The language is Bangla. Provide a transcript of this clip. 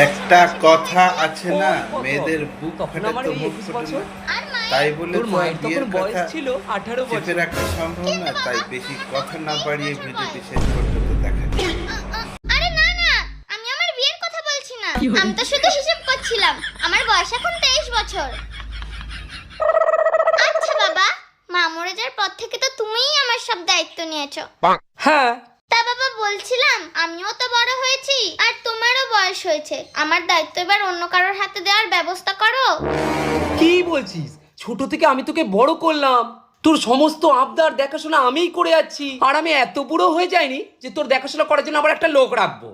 একটা কথা আছে না, মেয়েদের বুক ফেটে তো মুখ ফোটে না। তাই বলে তোর তো মায়ের বিয়ের তখন বয়স কথা ছিল 18 চেপে বছর। রাখা সম্ভব না। তাই বেশি কথা না বাড়িয়ে ভিডিওটি শেষ পর্যন্ত দেখা যাক। আরে না না, আমি আমার বিয়ের কথা বলছি না, আমি তো শুধু হিসাব করছিলাম। আমার বয়স এখন 23 বছর। আচ্ছা বাবা, মা মরে যাওয়ার পর থেকে তো তুমিই আমার সব দায়িত্ব নিয়েছো। হ্যাঁ, তা বাবা বলছিলাম, আমিও তো বড় হয়েছি আর তোমারও বয়স হয়েছে, আমার দায়িত্ব এবার অন্য কারোর হাতে দেওয়ার ব্যবস্থা করো। কি বলছিস? ছোট থেকে আমি তোকে বড় করলাম, তোর সমস্ত আবদার দেখাশোনা আমিই করে যাচ্ছি, আর আমি এত বুড়ো হয়ে যাইনি যে তোর দেখাশোনা করার জন্য আবার একটা লোক রাখবো।